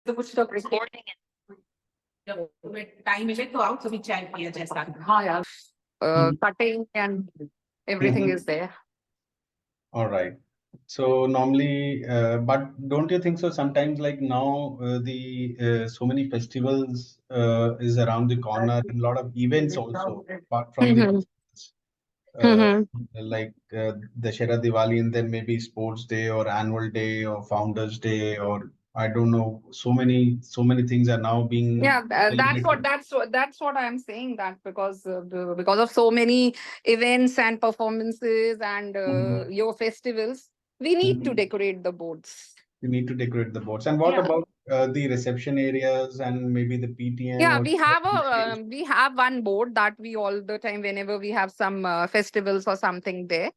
तो कुछ तो recording with time limit तो out सभी chat किया जैसा हाँ यार cutting and everything is there. All right. So normally, but don't you think so? Sometimes, like now, the so many festivals is around the corner, and a lot of events also, apart from the uh, like Dashera Diwali, and then maybe sports day or annual day or Founders Day, or I don't know. So many things are now being Yeah, celebrated. that's what I'm saying, that because of so many events and performances and your festivals, we need to decorate the boards. You need to decorate the boards. And what Yeah. about the reception areas and maybe the PTM Yeah, or we have one board that we all the time, whenever we have some festivals or something there,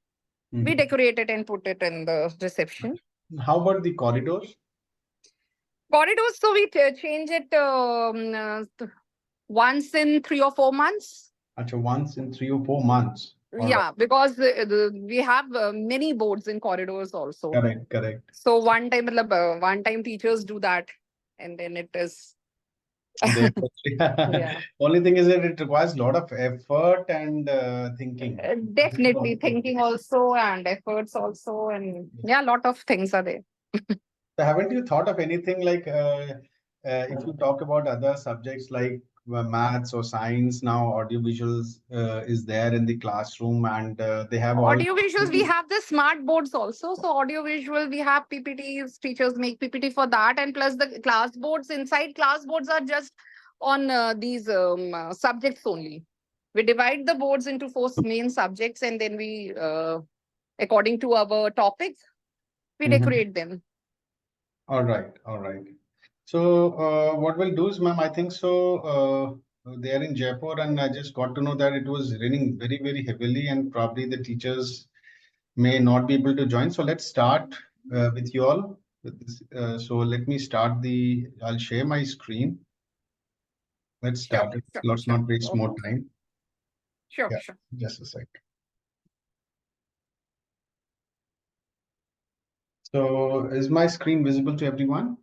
we decorate it and put it in the reception. How about the corridors? Corridors, so we change it once in 3 or 4 months. Actually, once in 3 or 4 months. All right. Yeah, because we have many boards in corridors also. Correct, correct. So one time teachers do that, and then it is. They- Yeah. Only thing is that it requires a lot of effort and thinking. Definitely thinking also and efforts also, and yeah, a lot of things are there. So haven't you thought of anything like if you talk about other subjects like maths or science now, audiovisuals is there in the classroom and they have all. Audiovisuals, we have the smart boards also. So audiovisual, we have PPTs. Teachers make PPT for that, and plus the class boards. Inside class boards are just on these subjects only. We divide the boards into four main subjects, and then we, according to our topics, we decorate them. All right, all right. So what we'll do is, ma'am, I think so. They are in Jaipur, and I just got to know that it was raining very, very heavily, and probably the teachers may not be able to join. So let's start with you all. With this, so let me start the. I'll share my screen. Let's start it. Let's not waste more time. Sure, Yeah, sure. just a sec. So is my screen visible to everyone?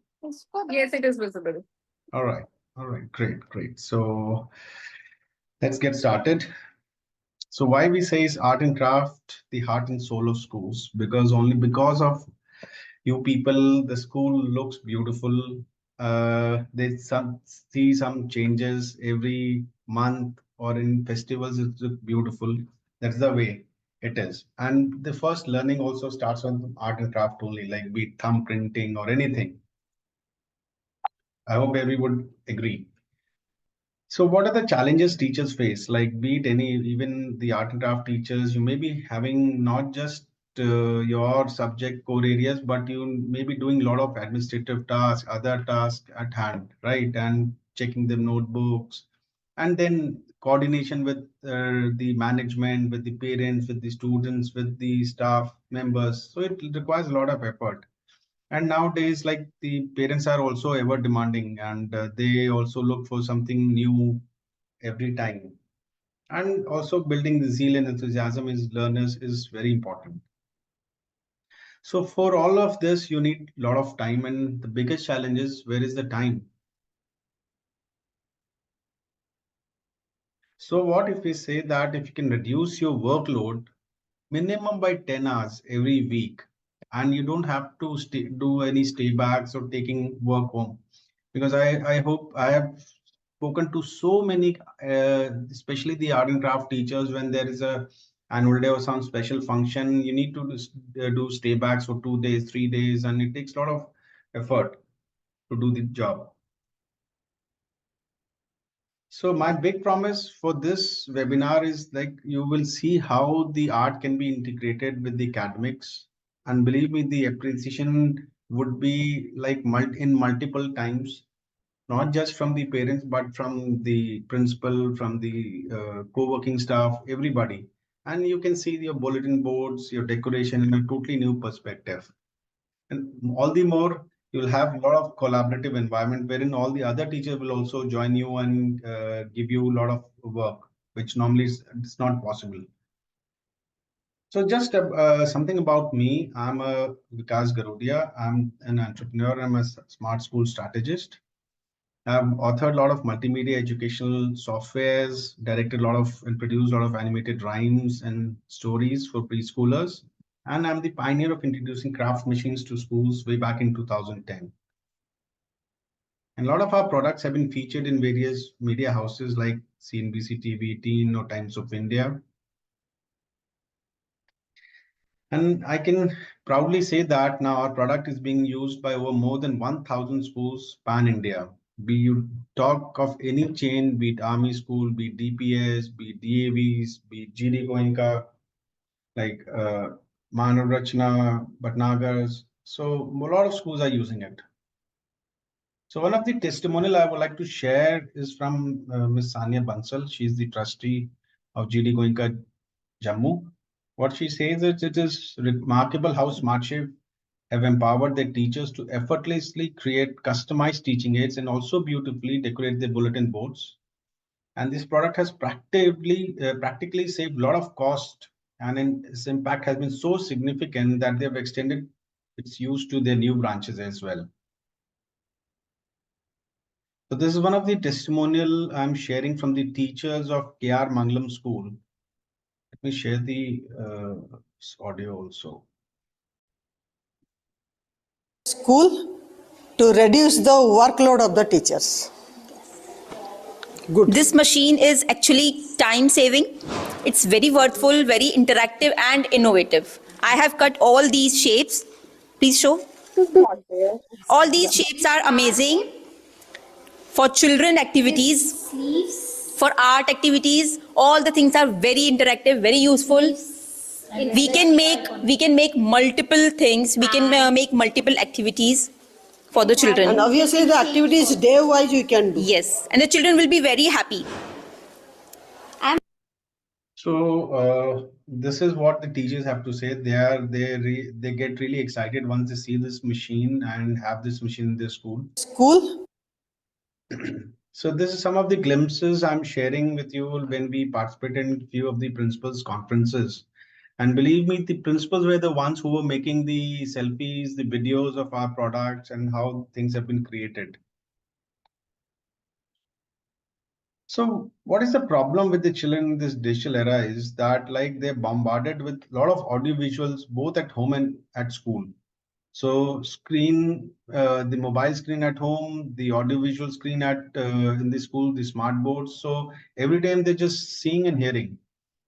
Yes, it is visible. All right, great, great. So let's get started. So why we say is art and craft the heart and soul of schools? Because only because of you people, the school looks beautiful. They see some changes every month or in festivals. It's beautiful. That's the way it is. And the first learning also starts on art and craft only, like be it thumb printing or anything. I hope everyone would agree. So what are the challenges teachers face? Like be it any, even the art and craft teachers, you may be having not just your subject core areas, but you may be doing a lot of administrative tasks, other tasks at hand, right? And checking the notebooks, and then coordination with the management, with the parents, with the students, with the staff members. So it requires a lot of effort. And nowadays, like the parents are also ever demanding and they also look for something new every time. And also building the zeal and enthusiasm in learners is very important. So for all of this, you need a lot of time. And the biggest challenge is where is the time? So what if we say that if you can reduce your workload minimum by 10 hours every week, and you don't have to do any stay backs or taking work home? Because I hope I have spoken to so many, especially the art and craft teachers, when there is a annual day or some special function, you need to do stay backs for 2 days, 3 days, and it takes a lot of effort to do the job. So my big promise for this webinar is like you will see how the art can be integrated with the academics. And believe me, the appreciation would be like in multiple times, not just from the parents, but from the principal, from the co-working staff, everybody. And you can see your bulletin boards, your decoration in a totally new perspective. And all the more, you'll have a lot of collaborative environment wherein all the other teachers will also join you and give you a lot of work, which normally is it's not possible. So just something about me. I'm a Vikas Garodia. I'm an entrepreneur. I'm a smart school strategist. I've authored a lot of multimedia educational softwares, directed a lot of and produced a lot of animated rhymes and stories for preschoolers. And I'm the pioneer of introducing craft machines to schools way back in 2010. And a lot of our products have been featured in various media houses like CNBC TV, Teen, or Times of India. And I can proudly say that now our product is being used by over more than 1,000 schools pan India. Be you talk of any chain, be it Army School, be it DPS, be it DAVs, be it GD Goenka, like Manav Rachna, Bhatnagars. So a lot of schools are using it. So one of the testimonial I would like to share is from Ms. Sania Bansal. She's the trustee of GD Goenka Jammu. What she says is it is remarkable how SmartShift have empowered their teachers to effortlessly create customized teaching aids and also beautifully decorate their bulletin boards. And this product has practically saved a lot of cost, and its impact has been so significant that they have extended its use to their new branches as well. So this is one of the testimonial I'm sharing from the teachers of KR Mangalam School. Let me share the audio also. School to reduce the workload of the teachers. Good. This machine is actually time saving. It's very worthful, very interactive and innovative. I have cut all these shapes. Please show. All these shapes are amazing for children activities, for art activities. All the things are very interactive, very useful. We can make multiple things. We can make multiple activities for the children. And obviously the activities day wise you can do. Yes, and the children will be very happy. So this is what the teachers have to say. They get really excited once they see this machine and have this machine in their school. School. So this is some of the glimpses I'm sharing with you when we participated in a few of the principals' conferences. And believe me, the principals were the ones who were making the selfies, the videos of our products and how things have been created. So what is the problem with the children in this digital era is that like they're bombarded with a lot of audio visuals both at home and at school. So the mobile screen at home, the audiovisual screen at in the school, the smart boards. So every time they're just seeing and hearing,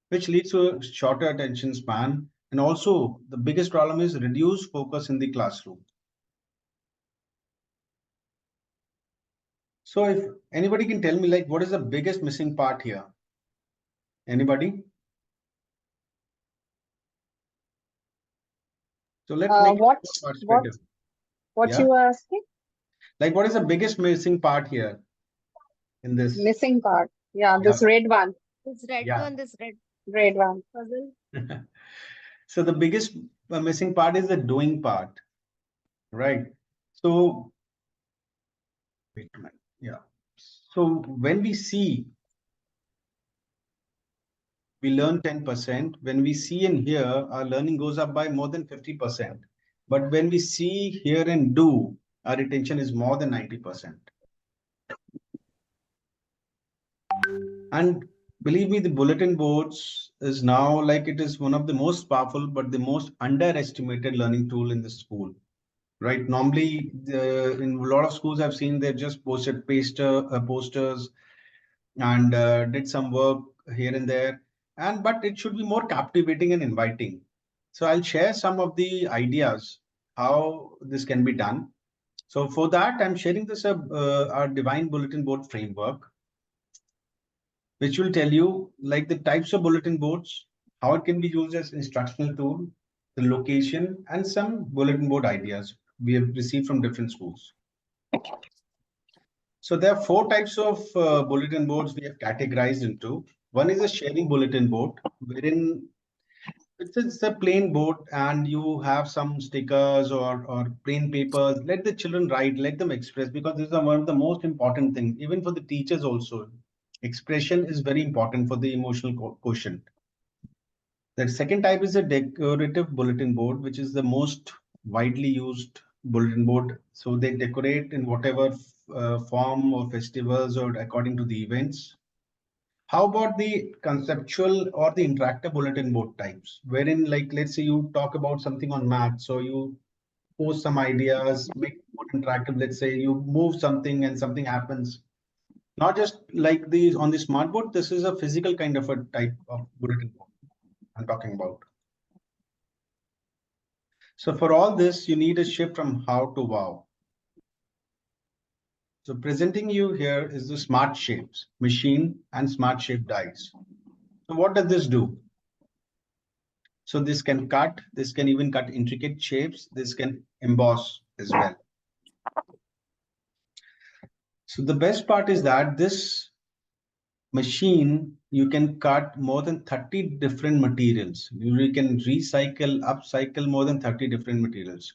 which leads to a shorter attention span. And also the biggest problem is reduced focus in the classroom. So if anybody can tell me like what is the biggest missing part here? Anybody? So let's make it participative. What Yeah. you were asking? Like what is the biggest missing part here in this? Missing part. Yeah, this red one. This red Yeah. one, this Red one. puzzle. So the biggest missing part is the doing part, right? So wait a minute. Yeah. So when we see, we learn 10%. When we see and hear, our learning goes up by more than 50%. But when we see, hear, and do, our retention is more than 90%. And believe me, the bulletin boards is now like it is one of the most powerful, but the most underestimated learning tool in the school. Right. Normally, in a lot of schools, I've seen they just posted posters and did some work here and there. But it should be more captivating and inviting. So I'll share some of the ideas how this can be done. So for that, I'm sharing this our Divine Bulletin Board framework, which will tell you like the types of bulletin boards, how it can be used as instructional tool, the location, and some bulletin board ideas we have received from different schools. So there are four types of bulletin boards we have categorized into. One is a sharing bulletin board, wherein it's a plain board and you have some stickers or plain papers. Let the children write, let them express, because this is one of the most important things, even for the teachers also. Expression is very important for the emotional quotient. The second type is a decorative bulletin board, which is the most widely used bulletin board. So they decorate in whatever form or festivals or according to the events. How about the conceptual or the interactive bulletin board types, wherein, like, let's say you talk about something on math, so you post some ideas, make it more interactive. Let's say you move something and something happens. Not just like these on the smart board, this is a physical kind of a type of bulletin board I'm talking about. So for all this, you need a shift from how to wow. So presenting you here is the smart shapes, machine and smart shape dies. So what does this do? So this can cut, this can even cut intricate shapes, this can emboss as well. So the best part is that this machine, you can cut more than 30 different materials. You can recycle, upcycle more than 30 different materials.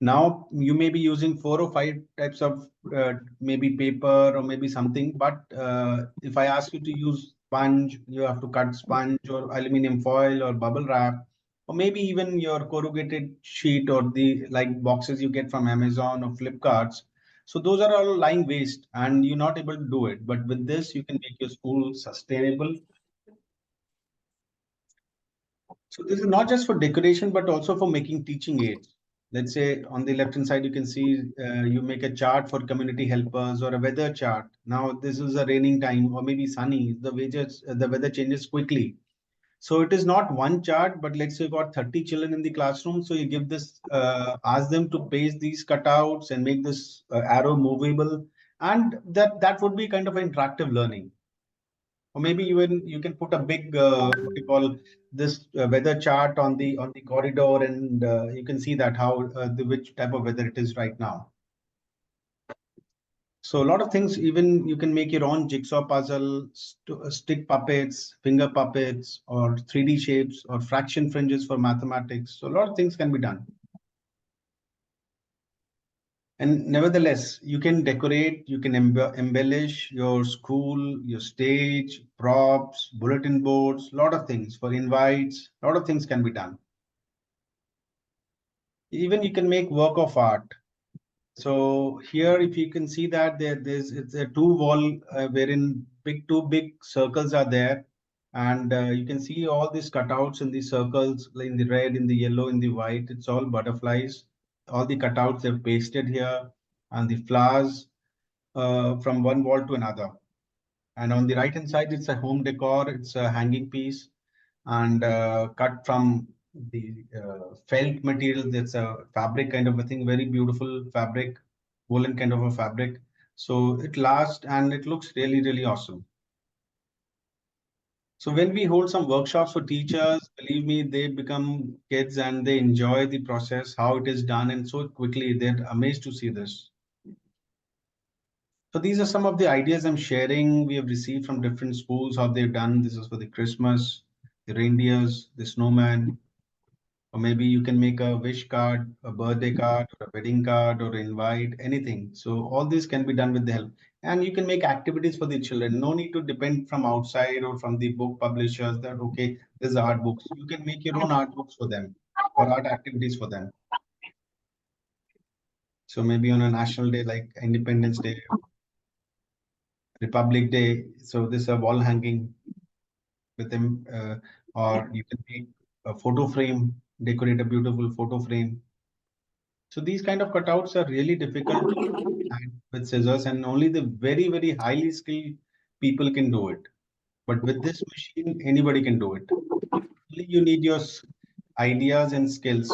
Now you may be using 4 or 5 types of maybe paper or maybe something, but if I ask you to use sponge, you have to cut sponge or aluminum foil or bubble wrap, or maybe even your corrugated sheet or the like boxes you get from Amazon or Flipkarts. So those are all lying waste and you're not able to do it. But with this, you can make your school sustainable. So this is not just for decoration, but also for making teaching aids. Let's say on the left hand side, you can see you make a chart for community helpers or a weather chart. Now this is a raining time or maybe sunny. The weather changes quickly. So it is not one chart, but let's say you got 30 children in the classroom. So you give this, ask them to paste these cutouts and make this arrow movable. And that would be kind of an interactive learning. Or maybe even you can put a big what you call this weather chart on the corridor, and you can see that how the which type of weather it is right now. So a lot of things, even you can make your own jigsaw puzzle, stick puppets, finger puppets, or 3D shapes, or fraction fringes for mathematics. So a lot of things can be done. And nevertheless, you can decorate, you can embellish your school, your stage, props, bulletin boards, a lot of things for invites, a lot of things can be done. Even you can make work of art. So here, if you can see that there's it's a two wall wherein two big circles are there. And you can see all these cutouts in the circles, like in the red, in the yellow, in the white. It's all butterflies. All the cutouts they've pasted here, and the flowers from one wall to another. And on the right hand side, it's a home decor. It's a hanging piece and cut from the felt material. That's a fabric kind of a thing, very beautiful fabric, woolen kind of a fabric. So it lasts and it looks really, really awesome. So when we hold some workshops for teachers, believe me, they become kids and they enjoy the process, how it is done, and so quickly they're amazed to see this. So these are some of the ideas I'm sharing. We have received from different schools how they've done. This is for the Christmas, the reindeers, the snowman, or maybe you can make a wish card, a birthday card, or a wedding card, or invite, anything. So all this can be done with the help. And you can make activities for the children. No need to depend from outside or from the book publishers that, okay, there's art books. You can make your own art books for them or art activities for them. So maybe on a national day like Independence Day, Republic Day. So this is a wall hanging with them, or you can make a photo frame, decorate a beautiful photo frame. So these kind of cutouts are really difficult to add with scissors, and only the very, very highly skilled people can do it. But with this machine, anybody can do it. Only you need your ideas and skills.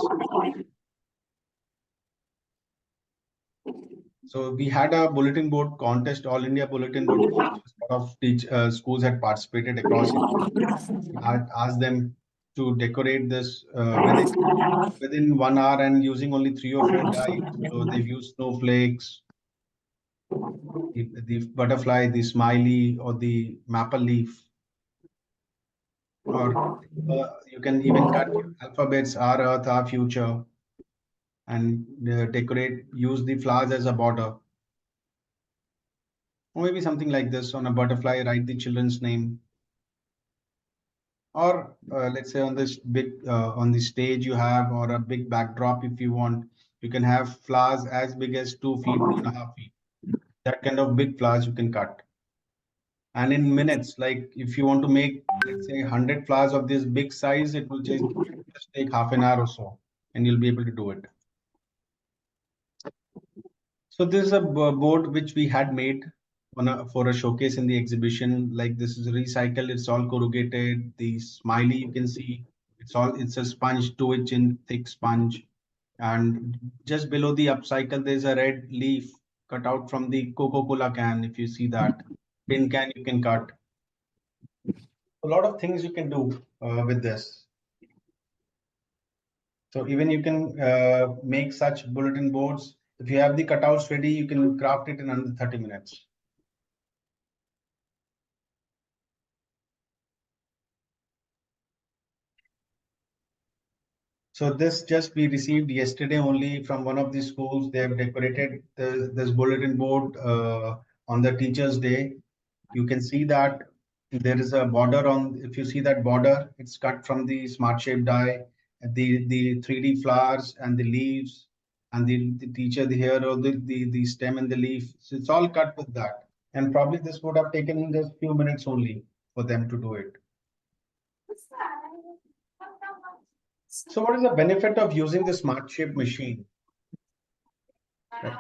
So we had a bulletin board contest, All India Bulletin Board contest. A lot of schools had participated across India. I asked them to decorate this within 1 hour and using only 3 or 4 dyes. So they've used snowflakes, the butterfly, the smiley, or the maple leaf. Or you can even cut alphabets, our earth, our future, and decorate, use the flowers as a border. Or maybe something like this on a butterfly, write the children's name. or let's say on this big on the stage you have, or a big backdrop if you want. You can have flowers as big as 2 feet, 2.5 feet. That kind of big flowers you can cut. And in minutes, like if you want to make, let's say 100 flowers of this big size, it will just take half an hour or so, and you'll be able to do it. So this is a board which we had made for a showcase in the exhibition. Like this is recycled, it's all corrugated. The smiley you can see, it's a sponge, 2 inch in thick sponge. And just below the upcycle, there's a red leaf cut out from the Coca-Cola can. If you see that tin can, you can cut. A lot of things you can do with this. So even you can make such bulletin boards. If you have the cutouts ready, you can craft it in under 30 minutes. So this just we received yesterday only from one of the schools. They have decorated this bulletin board on the Teachers' Day. You can see that there is a border on, if you see that border, it's cut from the smart shape die, the 3D flowers and the leaves, and the teacher, the hero, the stem and the leaf. So it's all cut with that. And probably this would have taken just few minutes only for them to do it. So what is the benefit of using the smart shape machine? Right.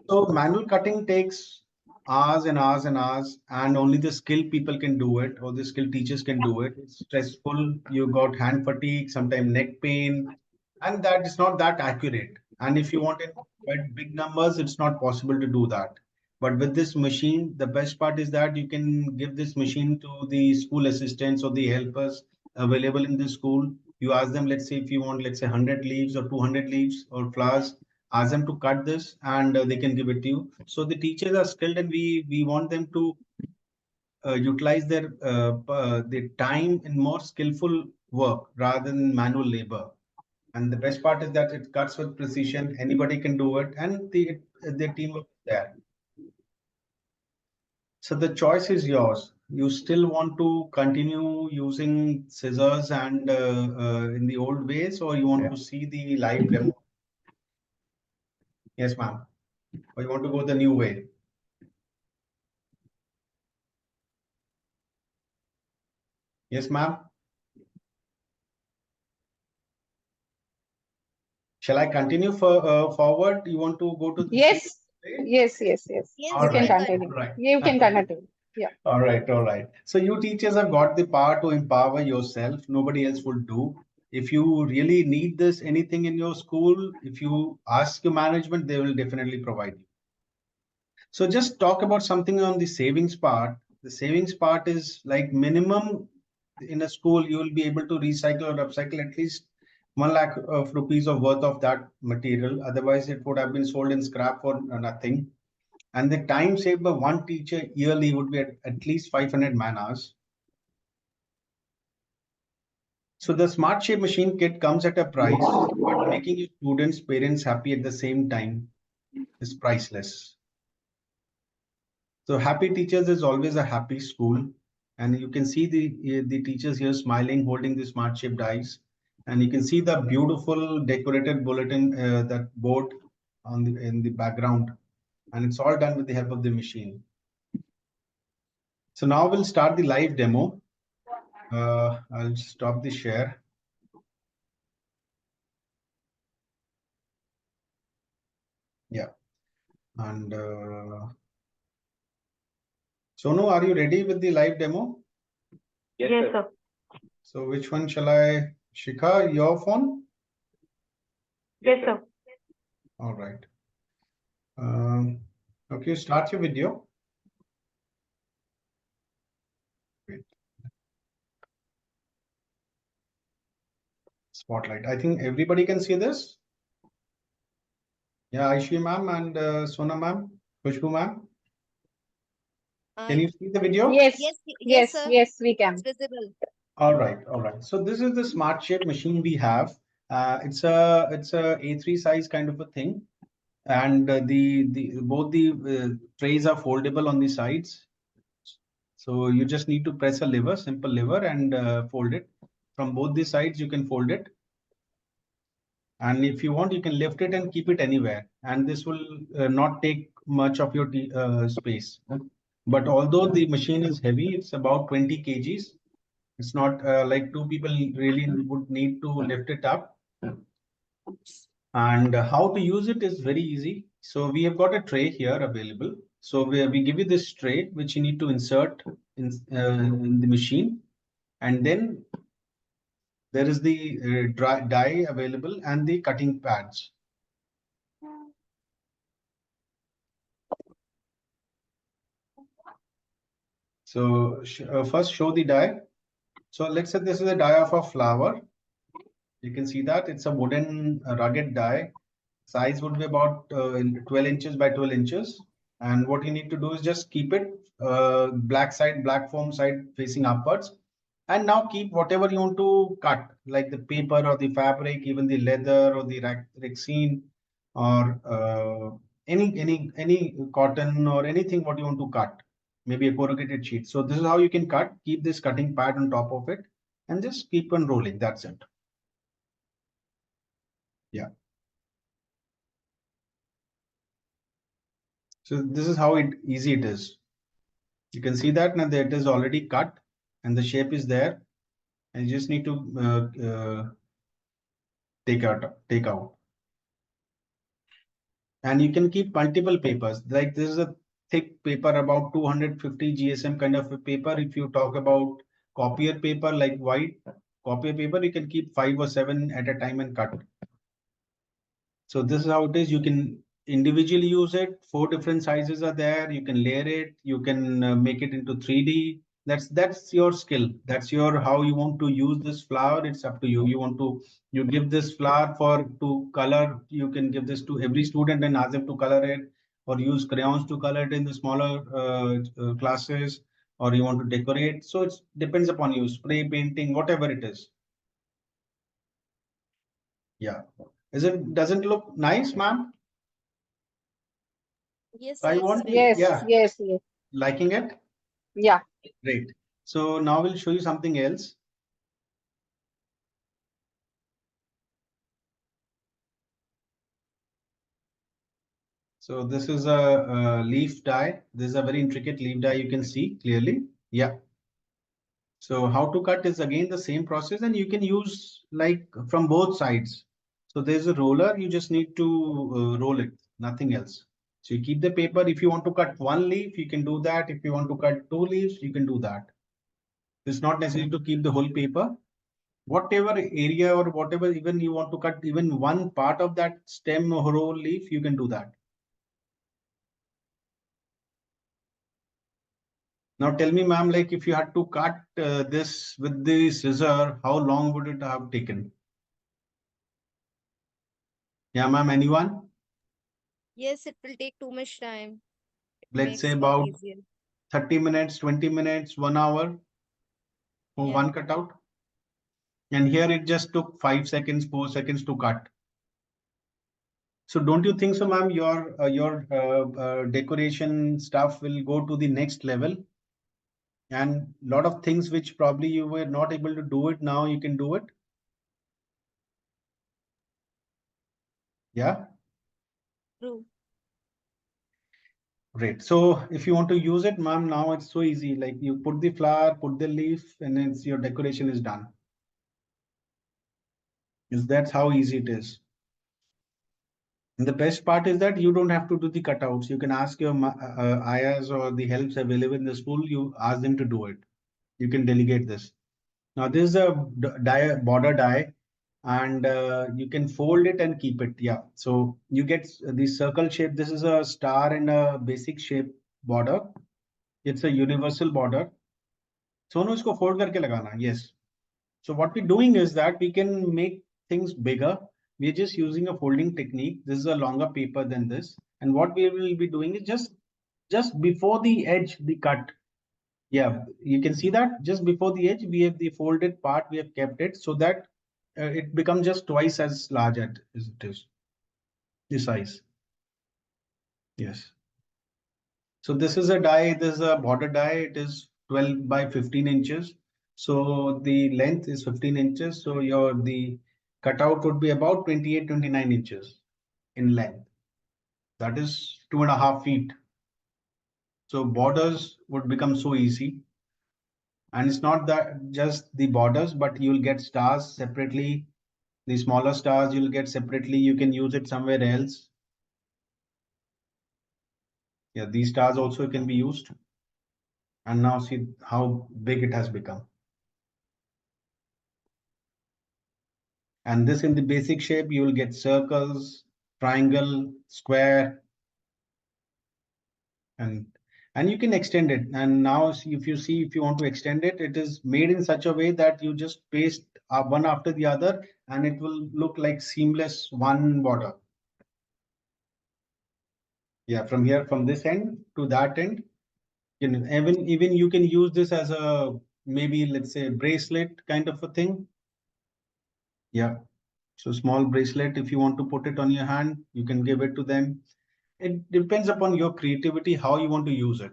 So manual cutting takes hours and hours and hours, and only the skilled people can do it, or the skilled teachers can do it. It's stressful. You got hand fatigue, sometimes neck pain, and that is not that accurate. And if you want it quite big numbers, it's not possible to do that. But with this machine, the best part is that you can give this machine to the school assistants or the helpers available in the school. You ask them, let's say if you want, let's say 100 leaves or 200 leaves or flowers, ask them to cut this, and they can give it to you. So the teachers are skilled, and we want them to utilize their time in more skillful work rather than manual labor. And the best part is that it cuts with precision. Anybody can do it, and the teamwork is there. So the choice is yours. You still want to continue using scissors and in the old ways, or you want to see the live demo? Yes, ma'am. Or you want to go the new way? Yes, ma'am. Shall I continue forward? You want to go to the Yes. way? Yes. Yes, All You can right. continue. All right. You can continue. Yeah. All right. All right. So you teachers have got the power to empower yourself. Nobody else will do. If you really need this, anything in your school, if you ask your management, they will definitely provide you. So just talk about something on the savings part. The savings part is like minimum in a school, you will be able to recycle or upcycle at least 1 lakh of rupees of worth of that material. Otherwise, it would have been sold in scrap for nothing. And the time saved by one teacher yearly would be at least 500 man hours. So the Smart Shape Machine Kit comes at a price, but making your students, parents happy at the same time is priceless. So happy teachers is always a happy school. And you can see the teachers here smiling, holding the Smart Shape dies. And you can see the beautiful decorated bulletin, that board in the background. And it's all done with the help of the machine. So now we'll start the live demo. I'll stop the share. Yeah. And Sonu, are you ready with the live demo? Yes, sir. So which one shall I? Shikha, your phone? Yes, sir. All right. Okay, start your video. Wait. Spotlight. I think everybody can see this. Yeah, Aishi ma'am and Sona ma'am, Khushbu ma'am. Can you see the video? Yes. yes, sir. Yes, we can. It's visible. All right, all right. So this is the Smart Shape machine we have. It's a A3 size kind of a thing, and both the trays are foldable on the sides. So you just need to press a lever, simple lever, and fold it. From both the sides, you can fold it. And if you want, you can lift it and keep it anywhere. And this will not take much of your space. But although the machine is heavy, it's about 20 kgs. It's not like two people really would need to lift it up. And how to use it is very easy. So we have got a tray here available. So we give you this tray, which you need to insert in the machine. And then there is the die available and the cutting pads. So first show the die. So let's say this is a die of a flower. You can see that it's a wooden rugged die. Size would be about 12 inches by 12 inches. And what you need to do is just keep it black foam side facing upwards. And now keep whatever you want to cut, like the paper or the fabric, even the leather or the rexine, or any cotton or anything what you want to cut, maybe a corrugated sheet. So this is how you can cut. Keep this cutting pad on top of it and just keep on rolling. That's it. Yeah. So this is how easy it is. You can see that now that it is already cut and the shape is there, and you just need to take out. And you can keep multiple papers. Like this is a thick paper, about 250 GSM kind of a paper. If you talk about copier paper, like white copier paper, you can keep 5 or 7 at a time and cut. So this is how it is. You can individually use it. 4 different sizes are there. You can layer it. You can make it into 3D. That's your skill. That's your how you want to use this flower. It's up to you. You give this flower to color. You can give this to every student and ask them to color it, or use crayons to color it in the smaller classes, or you want to decorate. So it depends upon you. Spray painting, whatever it is. Yeah. Doesn't look nice, ma'am? Yes, I want, Yes, yeah, yes, yes. liking it? Yeah. Great. So now we'll show you something else. So this is a leaf die. This is a very intricate leaf die. You can see clearly. Yeah. So how to cut is again the same process, and you can use like from both sides. So there's a roller. You just need to roll it, nothing else. So you keep the paper. If you want to cut one leaf, you can do that. If you want to cut 2 leaves, you can do that. It's not necessary to keep the whole paper. Whatever area or whatever, even you want to cut even one part of that stem or whole leaf, you can do that. Now tell me, ma'am, like if you had to cut this with the scissor, how long would it have taken? Yeah, ma'am, anyone? Yes, it will take too much time. It Let's say makes work about easier. 30 minutes, 20 minutes, 1 hour for Yeah. one cutout. And here it just took 5 seconds, 4 seconds to cut. So don't you think so, ma'am, your decoration stuff will go to the next level? And a lot of things which probably you were not able to do it, now you can do it. Yeah, True. great. So if you want to use it, ma'am, now it's so easy. Like you put the flower, put the leaf, and then your decoration is done. That's how easy it is. And the best part is that you don't have to do the cutouts. You can ask your ayas or the helps available in the school. You ask them to do it. You can delegate this. Now this is a border die, and you can fold it and keep it. Yeah. So you get the circle shape. This is a star and a basic shape border. It's a universal border. Sonu इसको fold करके लगाना. Yes. So what we're doing is that we can make things bigger. We're just using a folding technique. This is a longer paper than this. And what we will be doing is just before the edge, the cut. Yeah, you can see that just before the edge, we have the folded part, we have kept it so that it becomes just twice as large as it is, the size. Yes. So this is a die, this is a border die. It is 12 by 15 inches. So the length is 15 inches. So the cutout would be about 28, 29 inches in length. That is 2.5 feet. So borders would become so easy. And it's not that just the borders, but you'll get stars separately. The smaller stars you'll get separately. You can use it somewhere else. Yeah, these stars also can be used. And now see how big it has become. And this in the basic shape, you will get circles, triangle, square, and you can extend it. And now if you want to extend it, it is made in such a way that you just paste one after the other, and it will look like seamless one border. Yeah, from here, from this end to that end, even you can use this as a maybe, let's say, bracelet kind of a thing. Yeah. So small bracelet, if you want to put it on your hand, you can give it to them. It depends upon your creativity, how you want to use it.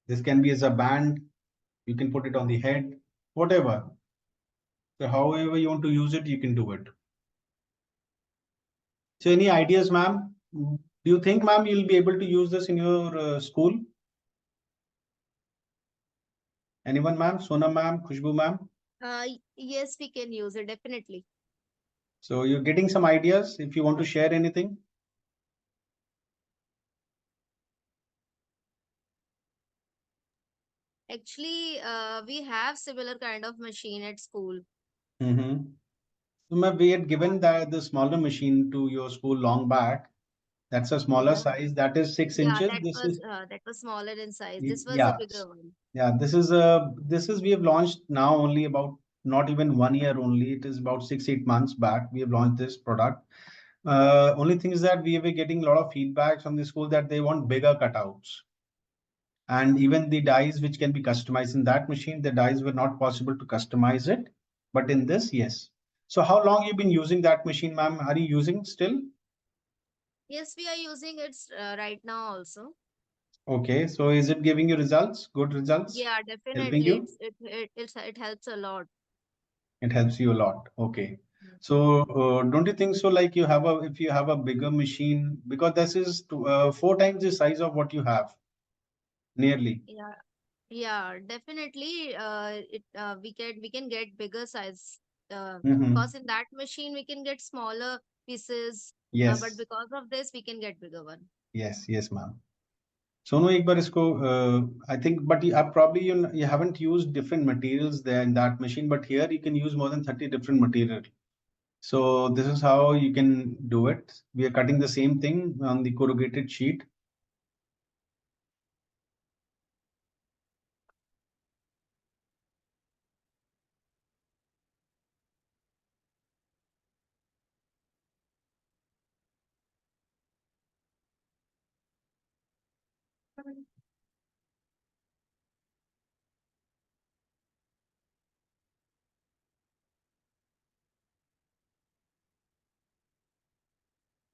This can be as a band, you can put it on the head, whatever. So however you want to use it, you can do it. So any ideas, ma'am? Do you think, ma'am, you'll be able to use this in your school? Anyone, ma'am? Sona, ma'am? Khushbu, ma'am? Yes, we can use it, definitely. So you're getting some ideas if you want to share anything? Actually, we have similar kind of machine at school. Mm-hmm. So, ma'am, we had given the smaller machine to your school long back. That's a smaller Yeah. size. That is 6 Yeah, inches. This is that was smaller in size. This was a yeah. bigger one. Yeah, this is we have launched now only about not even 1 year only. It is about 6, 8 months back. We have launched this product. Only thing is that we were getting a lot of feedback from the school that they want bigger cutouts. And even the dies which can be customized in that machine, the dies were not possible to customize it. But in this, yes. So how long you been using that machine, ma'am? Are you using still? Yes, we are using it right now also. Okay, so is it giving you results? Good results? Yeah, Helping definitely. you? It helps a lot. It helps you a lot. Okay. Mhm. So don't you think so? Like if you have a bigger machine, because this is 4 times the size of what you have, nearly. Yeah, yeah, definitely. We can get bigger size. Mm-hmm. Because in that machine we can get smaller pieces. But Yes, because of this we can get bigger one. yes, yes, ma'am. Sonu एक बार इसको I think, but probably you haven't used different materials there in that machine, but here you can use more than 30 different material. So this is how you can do it. We are cutting the same thing on the corrugated sheet.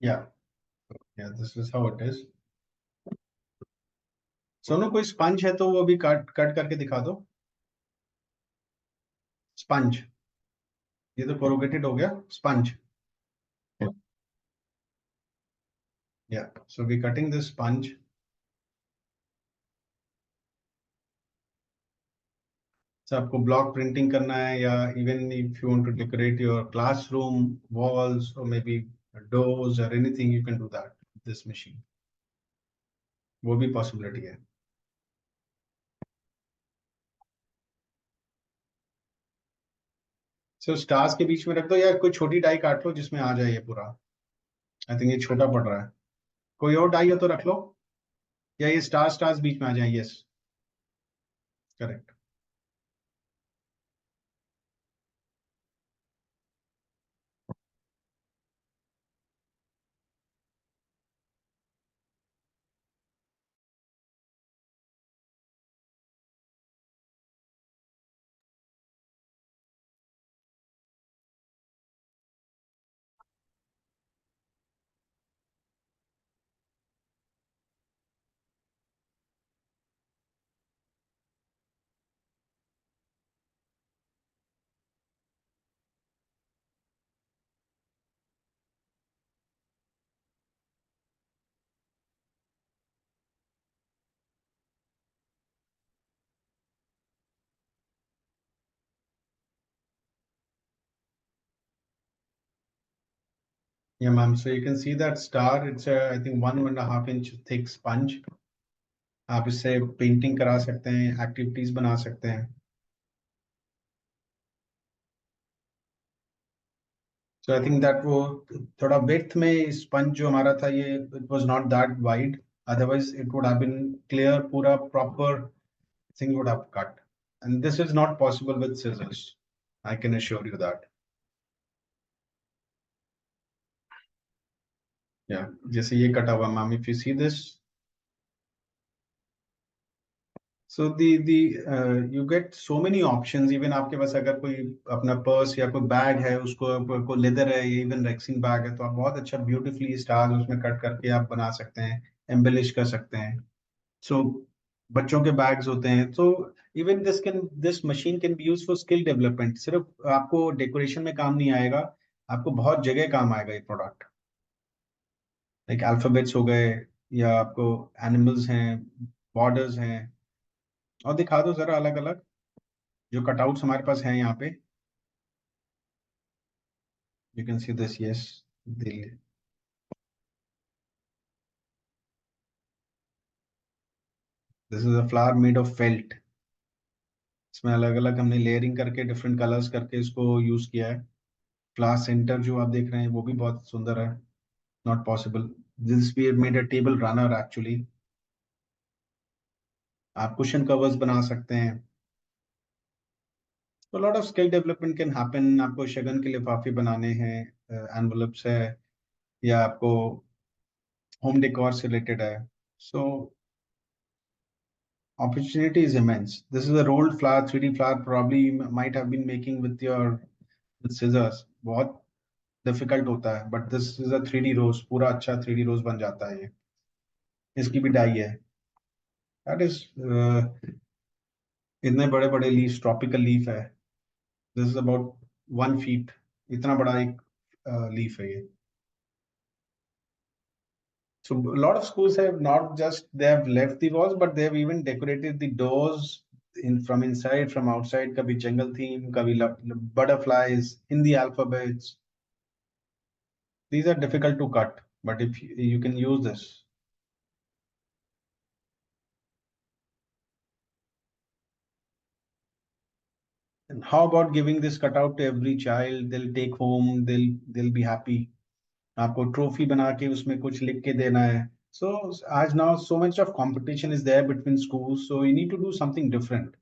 Yeah, yeah, this is how it is. Sonu कोई sponge है तो वो भी cut cut करके दिखा दो. Sponge, ये तो corrugated हो गया. Sponge. Yeah, so we're cutting this sponge. So आपको block printing करना है, या even if you want to decorate your classroom walls or maybe doors or anything, you can do that with this machine. वो भी possibility है. So stars के बीच में रख दो, या कोई छोटी डाई काट लो जिसमें आ जाए ये पूरा. I think ये छोटा पड़ रहा है. कोई और डाई हो तो रख लो, या ये stars बीच में आ जाए. Yes, correct. Yeah, ma'am. So you can see that star. It's a, I think 1.5 inch thick sponge. आप इससे पेंटिंग करा सकते हैं, एक्टिविटीज बना सकते हैं. So I think that वो थोड़ा width में sponge जो हमारा था ये it was not that wide. Otherwise it would have been clear, पूरा proper thing would have cut. And this is not possible with scissors. I can assure you that. Yeah, जैसे ये कटा हुआ ma'am, if you see this. So you get so many options. Even आपके पास अगर कोई अपना purse या कोई बैग है, उसको कोई लेदर है, इवन रेक्सिन बैग है, तो आप बहुत अच्छा ब्यूटीफुली स्टार्स उसमें कट करके आप बना सकते हैं, एम्बेलिश कर सकते हैं. सो बच्चों के बैग्स होते हैं. तो even this machine can be use for skill development. सिर्फ आपको डेकोरेशन में काम नहीं आएगा, आपको बहुत जगह काम आएगा ये प्रोडक्ट. लाइक अल्फाबेट्स हो गए, या आपको एनिमल्स हैं, बॉर्डर्स हैं. और दिखा दो जरा अलग अलग जो कटआउट्स हमारे पास हैं यहाँ पे. You can see this, yes. This is a flower made of felt. इसमें अलग अलग हमने लेयरिंग करके डिफरेंट कलर्स करके इसको यूज किया है. फ्लावर सेंटर जो आप देख रहे हैं वो भी बहुत सुंदर है. Not possible. This we have made a table runner actually. आप कुशन कवर्स बना सकते हैं. तो lot of skill development can happen. आपको शगन के लिफाफे बनाने हैं, एनवलप्स है, या आपको होम डेकोर से रिलेटेड है. सो opportunity is immense. This is a rolled flower, 3D flower, probably you might have been making with your with scissors. बहुत difficult होता है, but this is a 3D rose. पूरा अच्छा 3D rose बन जाता है ये. इसकी भी डाई है. That is इतने बड़े बड़े leaves, tropical leaf है. This is about 1 feet. इतना बड़ा एक leaf है ये. So a lot of schools have not just they have left the walls, but they have even decorated the doors in from inside, from outside. Kabhi jungle theme, kabhi butterflies, Hindi alphabets. These are difficult to cut, but if you can use this. And how about giving this cutout to every child? They'll take home. They'll be happy. आपको trophy बना के उसमें कुछ लिख के देना है. So as now so much of competition is there between schools, so you need to do something different.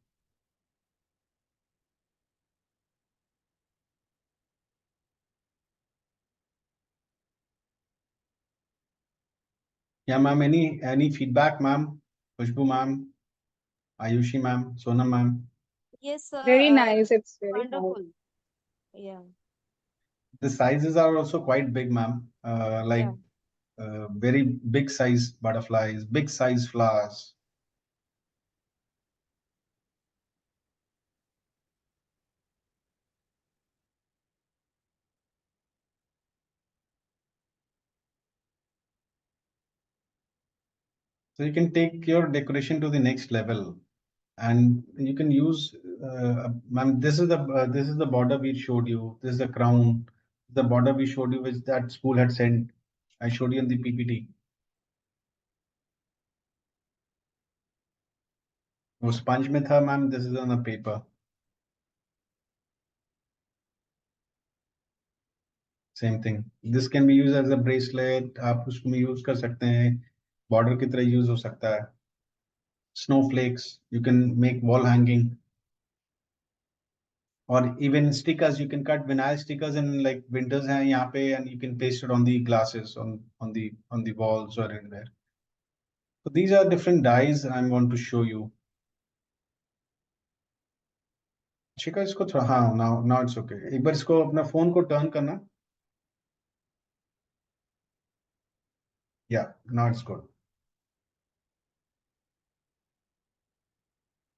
Yeah, ma'am. Any feedback, ma'am? Khushbu, ma'am. Ayushi, ma'am. Sonam, ma'am. Yes, sir. Very nice. It's very nice. Wonderful. Yeah. The sizes are also quite big, ma'am. Like very big size butterflies, big size flowers. So you can take your decoration to the next level, and you can use, ma'am. This is the border we showed you. This is the crown. The border we showed you, which that school had sent. I showed you in the PPT. वो sponge में था, ma'am. This is on the paper. Same thing. This can be used as a bracelet. आप उसमें use कर सकते हैं. Border की तरह use हो सकता है. Snowflakes. You can make wall hanging. Or even stickers. You can cut vinyl stickers and like winters हैं यहाँ पे, and you can paste it on the glasses on the walls or anywhere. So these are different dyes I'm going to show you. शिका इसको थोड़ा, हाँ, now it's okay. एक बार इसको अपना फोन को टर्न करना. Yeah, now it's good.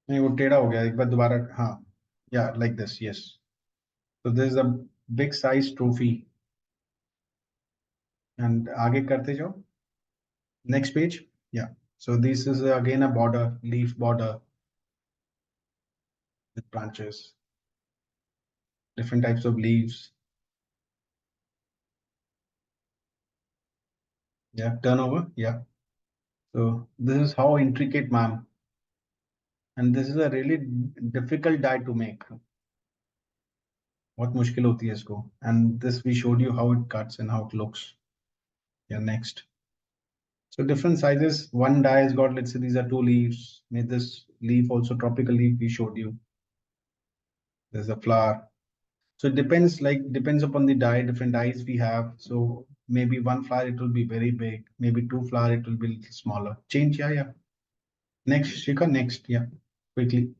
नहीं, वो टेढ़ा हो गया. एक बार दोबारा, हाँ. Yeah, like this. Yes. So this is a big size trophy. And आगे करते जाओ. Next page. Yeah. So this is again a border, leaf border with branches, different types of leaves. Yeah, turnover. Yeah. So this is how intricate, ma'am. And this is a really difficult die to make. बहुत मुश्किल होती है इसको. And this we showed you how it cuts and how it looks. Yeah, next. So different sizes. One die has got, let's say these are 2 leaves. Made this leaf also tropical leaf we showed you. There's a flower. So it depends upon the die, different dies we have. So maybe one flower it will be very big, maybe 2 flower it will be little smaller. Change, yeah, yeah. Next, Shika, next, yeah, quickly.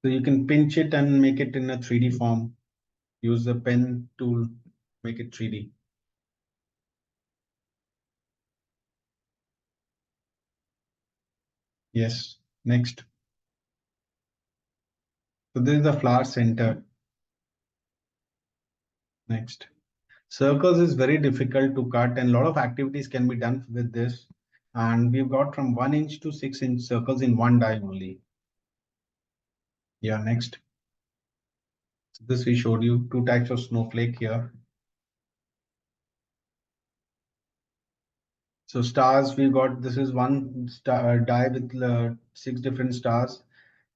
So you can pinch it and make it in a 3D form. Use the pen tool, make it 3D. Yes, next. So this is the flower center. Next. Circles is very difficult to cut and a lot of activities can be done with this. And we've got from 1 inch to 6 inch circles in one die only. Yeah, next. So this we showed you 2 types of snowflake here. So stars we got, this is one star die with 6 different stars,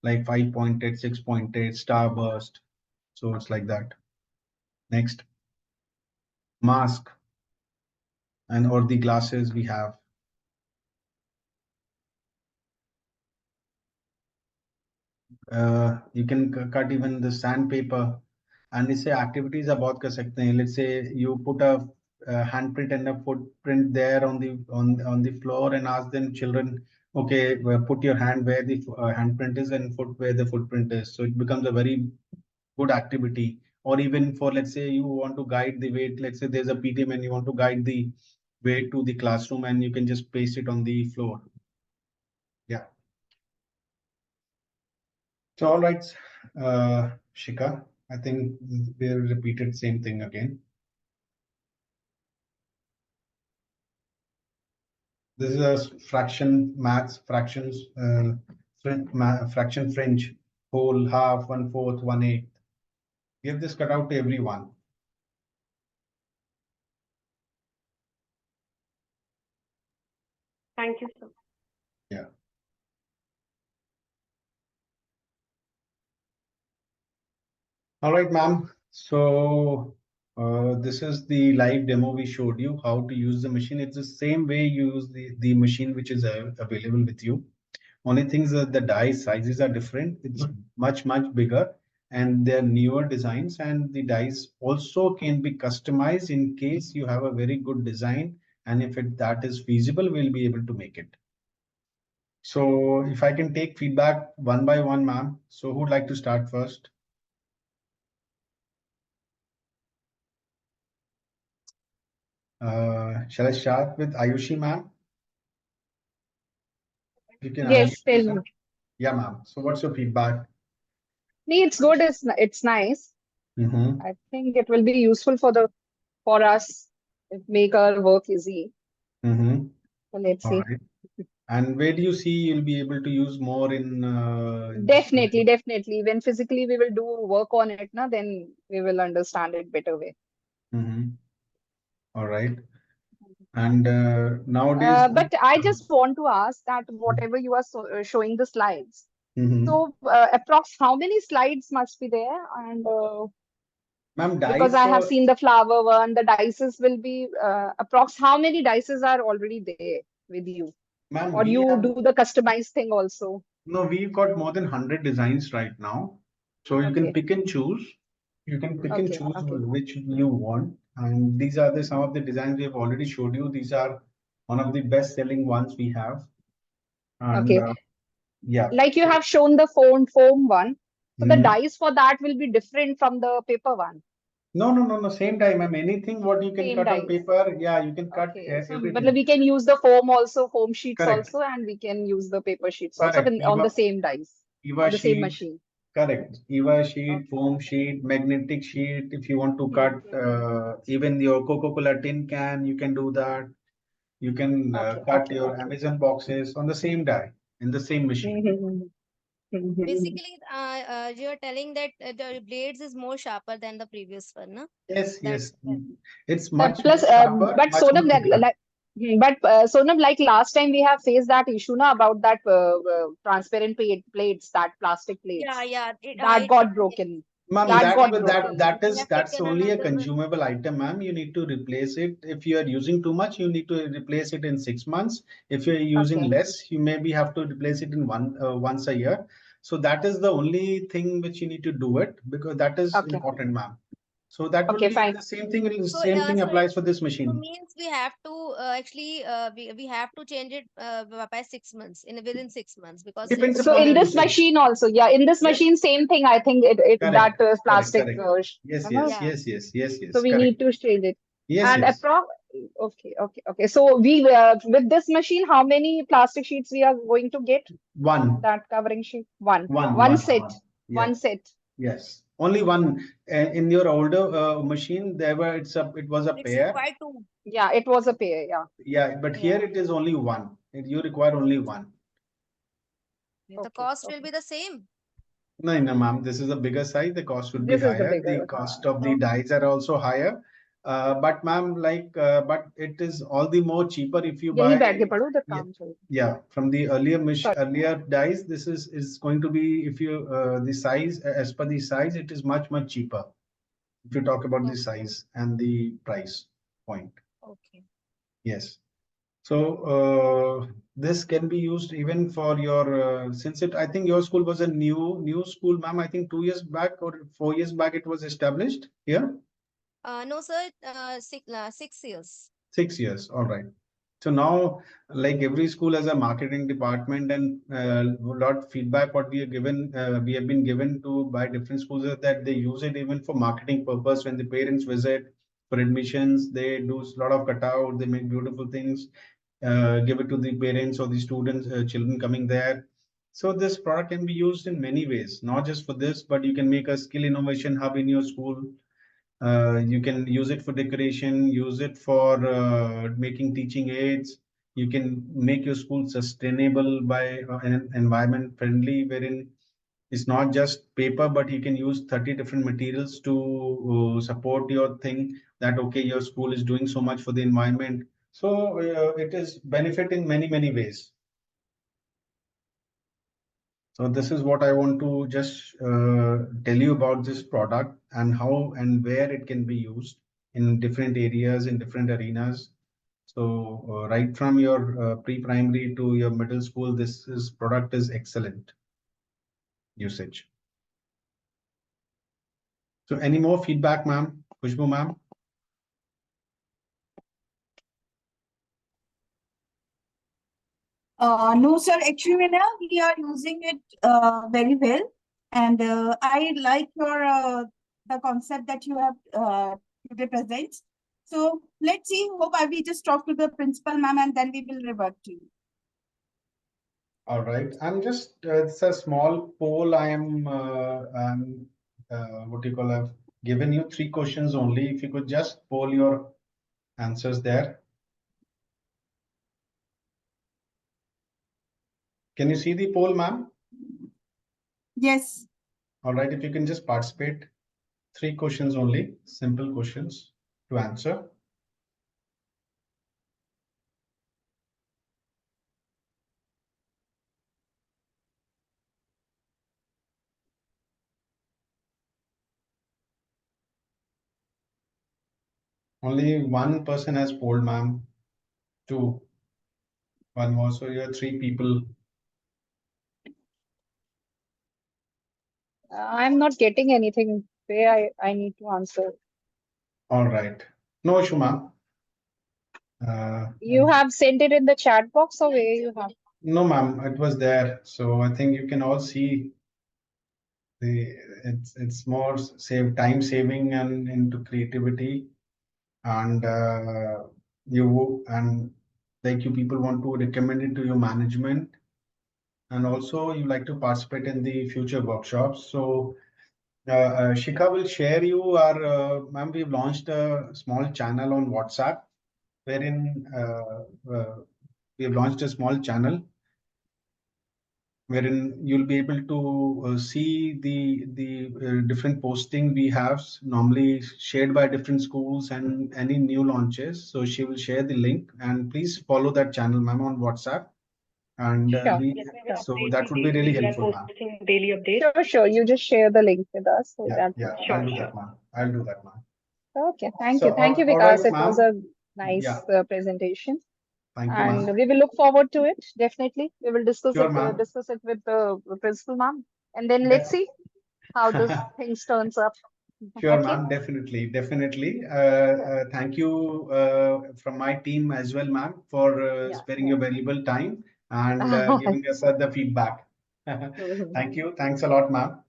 like 5 pointed, 6 pointed, starburst. So it's like that. Next. Mask and or the glasses we have. You can cut even the sandpaper. And इससे activities आप बहुत कर सकते हैं. Let's say you put a handprint and a footprint there on the floor and ask them children, okay, well, put your hand where the handprint is and foot where the footprint is. So it becomes a very good activity. Or even for, let's say you want to guide the way, let's say there's a PTM and you want to guide the way to the classroom and you can just paste it on the floor. Yeah. So all right, Shika, I think we'll repeat it same thing again. This is a fraction maths, fractions, fraction French, whole, half, 1/4, 1/8. Give this cut out to everyone. Thank you, sir. Yeah. All right, ma'am. So this is the live demo we showed you how to use the machine. It's the same way you use the machine which is available with you. Only things that the die sizes are different. It's much bigger and they're newer designs and the dies also can be customized in case you have a very good design and if that is feasible, we'll be able to make it. So if I can take feedback one by one, ma'am. So who'd like to start first? Shall I start with Ayushi, ma'am? You can Yes, unmute tell yourself. me. Yeah, ma'am. So what's your feedback? Nee, it's good. It's nice. Mm-hmm. I think it will be useful for us. It make our work easy. Mm-hmm. So let's All see. right. And where do you see you'll be able to use more in Definitely. When physically we will do work on it, na, then we will understand it better way. Mm-hmm. All right. And nowadays, But I just want to ask that whatever you are showing the slides. mm-hmm. So approx how many slides must be there? And Ma'am, because dice, I have seen the flower one, the dices will be approx how many dices are already there with you? ma'am, Or we you have do the customized thing also? no, we've got more than 100 designs right now. So you can Okay, pick and choose. You can pick and okay, choose okay, which you want. And these are some of the designs we have already showed you. These are one of the best selling ones we have. And okay. yeah. Like you So, have shown the foam one. So the mhm. dice for that will be different from the paper one. No. Same time, ma'am. Anything what you can Same cut on dice. paper, yeah, you can cut Okay. So but everything. we can use the foam also, foam sheets Correct. also, and we can use the paper sheets also Correct. on the same dice, Eva on the same sheet. machine. Correct. Eva sheet, Okay. foam sheet, magnetic sheet. If you want to cut Okay. even your Coca-Cola tin can, you can do that. You can Okay. cut Okay. your Okay. Amazon boxes on the same die in the same machine. Mm-hmm. Basically, you're telling that the blades is more sharper than the previous one, no? Yes, That's yes. It's That much more plus, sharper, but much more Sonam, thicker. Sonam, like last time we have faced that issue na, about that transparent plates, that plastic yeah, plates, yeah. that got broken. Ma'am, That that got but that broken. that We is have that's taken only a another one. consumable item, ma'am. You need to replace it. If you are using too much, you need to replace it in 6 months. If you're using Okay. less, you maybe have to replace it in once a year. So that is the only thing which you need to do it, because that is Okay. important, ma'am. So that would Okay, be fine. the same thing. So, Same thing applies for this so machine. means we have to actually we have to change it by 6 months within 6 months because Depends it's So upon in your this usage. machine also, yeah, in this Yes, machine, same thing. I think that correct, correct, plastic. correct. Yes, Uh-huh. yes, yeah. yes, yes, yes, So yes, we correct. need to change it. Yes, And yes. okay. So we with this machine, how many plastic sheets we are going to get? One, That covering sheet? One. one, One one, set. one. One Yes. set. Yes, only one. In your older machine, it was a It's pair. required to. Yeah, it was a pair. Yeah. Yeah, but here Yeah. it is only one. You require only one. The Okay. cost will Okay. be the same. No, no, ma'am. This is a bigger size. The cost would be This is the higher. The bigger. cost of the Okay. dyes are also higher. But ma'am, but it is all the more cheaper if you यहीं buy. बैठ के पढ़ो उधर Yeah, काम चल yeah. From the Sorry. earlier dyes, this is going to be, if you the size, as per the size, it is much cheaper. If you talk about the Okay. size and the price point. Okay. Yes. So this can be used even for your since I think your school was a new school, ma'am. I think 2 years back or 4 years back it was established here. No, sir. 6 years. 6 years. All right. So now, like every school has a marketing department, and lot feedback what we are given, we have been given to by different schools is that they use it even for marketing purpose. When the parents visit for admissions, they do a lot of cutout. They make beautiful things, give it to the parents or the students, children coming there. So this product can be used in many ways, not just for this, but you can make a skill innovation hub in your school. You can use it for decoration, use it for making teaching aids. You can make your school sustainable by an environment friendly, wherein it's not just paper, but you can use 30 different materials to support your thing that, okay, your school is doing so much for the environment. So it is benefit in many ways. So this is what I want to just tell you about this product and how and where it can be used in different areas, in different arenas. So right from your pre-primary to your middle school, product is excellent usage. So any more feedback, ma'am? Khushbu, ma'am? No, sir. Actually, now we are using it very well, and I like your the concept that you have today present. So let's see. Hope I will just talk to the principal, ma'am, and then we will revert to you. All right. I'm just, it's a small poll. What do you call, I've given you 3 questions only. If you could just poll your answers there. Can you see the poll, ma'am? Yes. All right. If you can just participate. 3 questions only, simple questions to answer. Only one person has polled, ma'am. Two. One more. So you are 3 people. I'm not getting anything where I need to answer. All right. No issue, ma'am. You have sent it in the chat box or where you have? No, ma'am. It was there. So I think you can all see the it's more time saving and into creativity, and you people want to recommend it to your management, and also you like to participate in the future workshops. So Shikha will share you our, ma'am, we've launched a small channel on WhatsApp, wherein we have launched a small channel wherein you'll be able to see the different posting we have normally shared by different schools and any new launches. So she will share the link, and please follow that channel, ma'am, on WhatsApp. And Sure. so that would be really helpful, ma'am. Daily updates. Sure, sure. You just share the link with us so Yeah, that. yeah, I'll do that, ma'am. I'll do that, ma'am. Okay, thank So, you. Thank you, all right, Vikas. It was ma'am. a nice Yeah. presentation. Thank you, And ma'am. we will look forward to it. Definitely. We will Sure, ma'am. discuss it with the principal, ma'am. And then let's see how this things turns up. Sure, Okay. ma'am. Definitely, definitely. Thank you from my team as well, ma'am, for Yeah. sparing your valuable time and giving us the feedback. Thank you. Thanks a lot, ma'am.